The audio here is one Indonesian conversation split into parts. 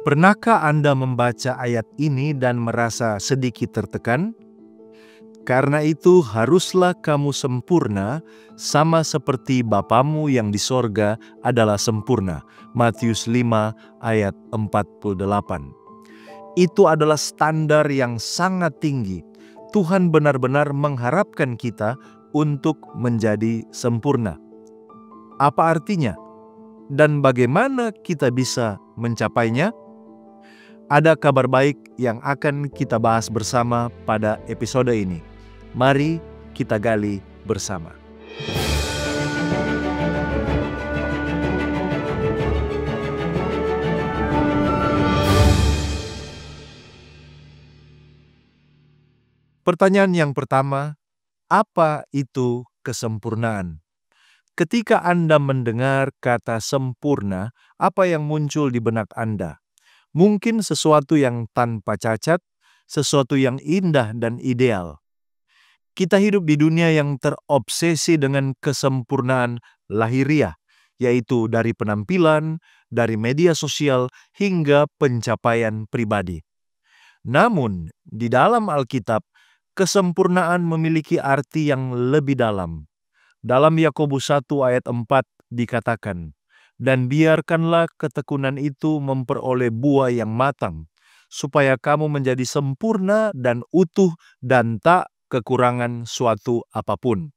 Pernahkah Anda membaca ayat ini dan merasa sedikit tertekan? Karena itu haruslah kamu sempurna, sama seperti Bapamu yang di sorga adalah sempurna. Matius 5 ayat 48. Itu adalah standar yang sangat tinggi. Tuhan benar-benar mengharapkan kita untuk menjadi sempurna. Apa artinya? Dan bagaimana kita bisa mencapainya? Ada kabar baik yang akan kita bahas bersama pada episode ini. Mari kita gali bersama. Pertanyaan yang pertama, apa itu kesempurnaan? Ketika Anda mendengar kata sempurna, apa yang muncul di benak Anda? Mungkin sesuatu yang tanpa cacat, sesuatu yang indah dan ideal. Kita hidup di dunia yang terobsesi dengan kesempurnaan lahiriah, yaitu dari penampilan, dari media sosial, hingga pencapaian pribadi. Namun, di dalam Alkitab, kesempurnaan memiliki arti yang lebih dalam. Dalam Yakobus 1 ayat 4 dikatakan, "Dan biarkanlah ketekunan itu memperoleh buah yang matang, supaya kamu menjadi sempurna dan utuh dan tak kekurangan suatu apapun."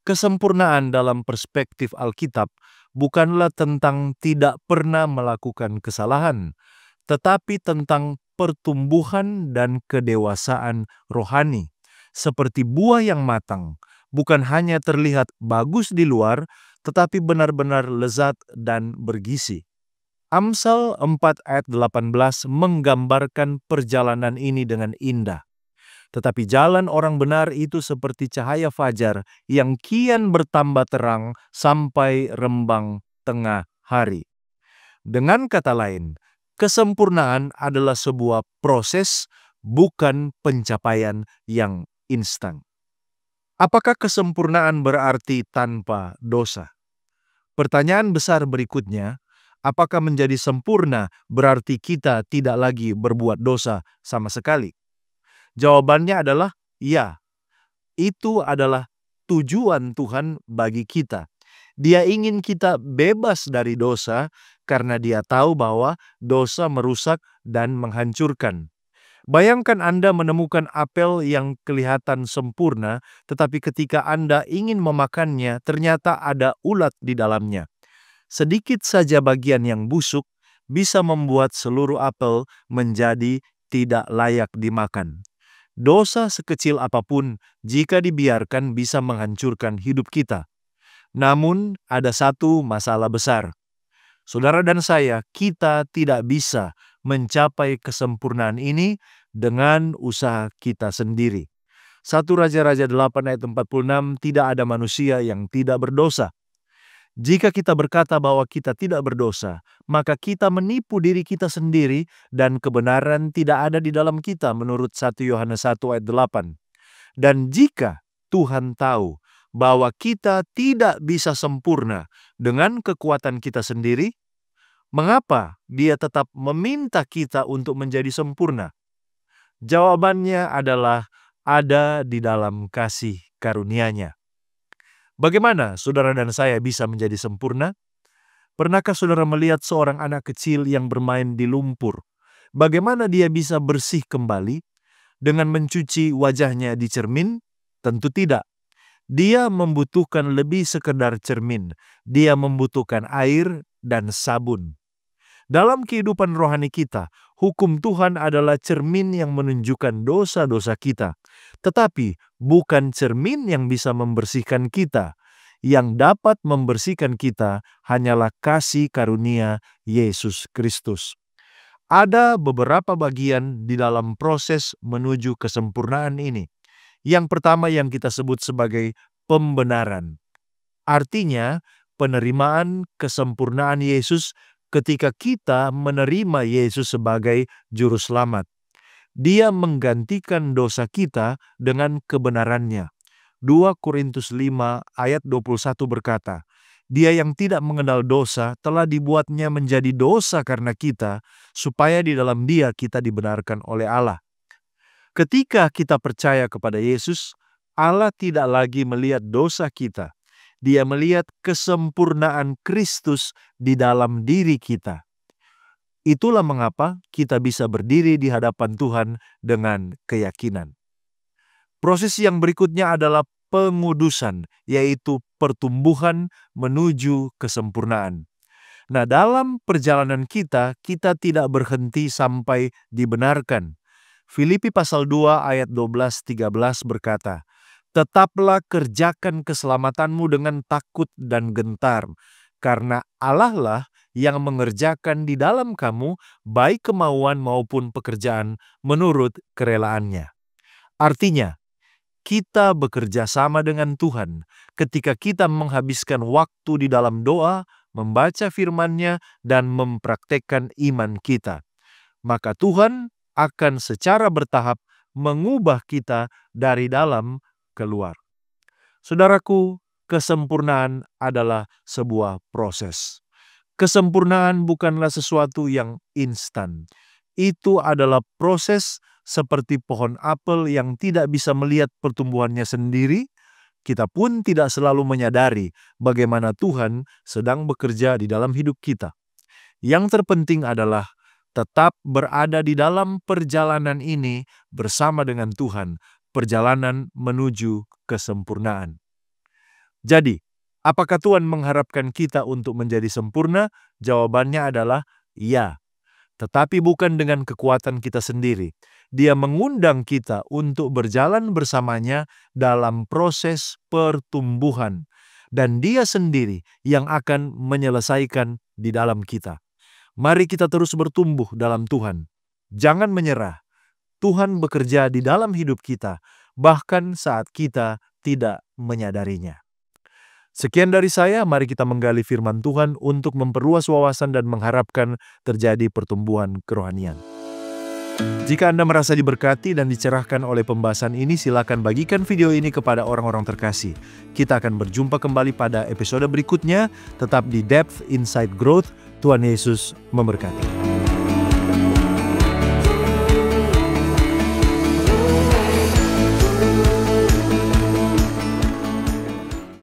Kesempurnaan dalam perspektif Alkitab bukanlah tentang tidak pernah melakukan kesalahan, tetapi tentang pertumbuhan dan kedewasaan rohani, seperti buah yang matang, bukan hanya terlihat bagus di luar, tetapi benar-benar lezat dan bergizi. Amsal 4 ayat 18 menggambarkan perjalanan ini dengan indah. Tetapi jalan orang benar itu seperti cahaya fajar yang kian bertambah terang sampai rembang tengah hari. Dengan kata lain, kesempurnaan adalah sebuah proses, bukan pencapaian yang instan. Apakah kesempurnaan berarti tanpa dosa? Pertanyaan besar berikutnya, apakah menjadi sempurna berarti kita tidak lagi berbuat dosa sama sekali? Jawabannya adalah ya. Itu adalah tujuan Tuhan bagi kita. Dia ingin kita bebas dari dosa karena Dia tahu bahwa dosa merusak dan menghancurkan. Bayangkan Anda menemukan apel yang kelihatan sempurna, tetapi ketika Anda ingin memakannya, ternyata ada ulat di dalamnya. Sedikit saja bagian yang busuk bisa membuat seluruh apel menjadi tidak layak dimakan. Dosa sekecil apapun, jika dibiarkan, bisa menghancurkan hidup kita. Namun, ada satu masalah besar. Saudara dan saya, kita tidak bisa mencapai kesempurnaan ini dengan usaha kita sendiri. 1 Raja-Raja 8 ayat 46, tidak ada manusia yang tidak berdosa. Jika kita berkata bahwa kita tidak berdosa, maka kita menipu diri kita sendiri dan kebenaran tidak ada di dalam kita menurut 1 Yohanes 1 ayat 8. Dan jika Tuhan tahu bahwa kita tidak bisa sempurna dengan kekuatan kita sendiri, mengapa Dia tetap meminta kita untuk menjadi sempurna? Jawabannya adalah ada di dalam kasih karunia-Nya. Bagaimana saudara dan saya bisa menjadi sempurna? Pernahkah saudara melihat seorang anak kecil yang bermain di lumpur? Bagaimana dia bisa bersih kembali dengan mencuci wajahnya di cermin? Tentu tidak. Dia membutuhkan lebih sekedar cermin. Dia membutuhkan air dan sabun. Dalam kehidupan rohani kita, hukum Tuhan adalah cermin yang menunjukkan dosa-dosa kita. Tetapi bukan cermin yang bisa membersihkan kita. Yang dapat membersihkan kita hanyalah kasih karunia Yesus Kristus. Ada beberapa bagian di dalam proses menuju kesempurnaan ini. Yang pertama yang kita sebut sebagai pembenaran. Artinya, penerimaan kesempurnaan Yesus ketika kita menerima Yesus sebagai juru selamat. Dia menggantikan dosa kita dengan kebenarannya. 2 Korintus 5 ayat 21 berkata, Dia yang tidak mengenal dosa telah dibuatnya menjadi dosa karena kita, supaya di dalam Dia kita dibenarkan oleh Allah. Ketika kita percaya kepada Yesus, Allah tidak lagi melihat dosa kita. Dia melihat kesempurnaan Kristus di dalam diri kita. Itulah mengapa kita bisa berdiri di hadapan Tuhan dengan keyakinan. Proses yang berikutnya adalah pengudusan, yaitu pertumbuhan menuju kesempurnaan. Nah, dalam perjalanan kita tidak berhenti sampai dibenarkan. Filipi pasal 2 ayat 12-13 berkata, "Tetaplah kerjakan keselamatanmu dengan takut dan gentar, karena Allah lah yang mengerjakan di dalam kamu baik kemauan maupun pekerjaan menurut kerelaannya." Artinya, kita bekerja sama dengan Tuhan ketika kita menghabiskan waktu di dalam doa, membaca firman-Nya, dan mempraktekkan iman kita. Maka Tuhan akan secara bertahap mengubah kita dari dalam keluar. Saudaraku, kesempurnaan adalah sebuah proses. Kesempurnaan bukanlah sesuatu yang instan. Itu adalah proses seperti pohon apel yang tidak bisa melihat pertumbuhannya sendiri. Kita pun tidak selalu menyadari bagaimana Tuhan sedang bekerja di dalam hidup kita. Yang terpenting adalah tetap berada di dalam perjalanan ini bersama dengan Tuhan, perjalanan menuju kesempurnaan. Jadi, apakah Tuhan mengharapkan kita untuk menjadi sempurna? Jawabannya adalah ya. Tetapi bukan dengan kekuatan kita sendiri. Dia mengundang kita untuk berjalan bersamanya dalam proses pertumbuhan. Dan Dia sendiri yang akan menyelesaikan di dalam kita. Mari kita terus bertumbuh dalam Tuhan. Jangan menyerah. Tuhan bekerja di dalam hidup kita, bahkan saat kita tidak menyadarinya. Sekian dari saya, mari kita menggali firman Tuhan untuk memperluas wawasan dan mengharapkan terjadi pertumbuhan kerohanian. Jika Anda merasa diberkati dan dicerahkan oleh pembahasan ini, silakan bagikan video ini kepada orang-orang terkasih. Kita akan berjumpa kembali pada episode berikutnya, tetap di Depth Inside Growth. Tuhan Yesus memberkati.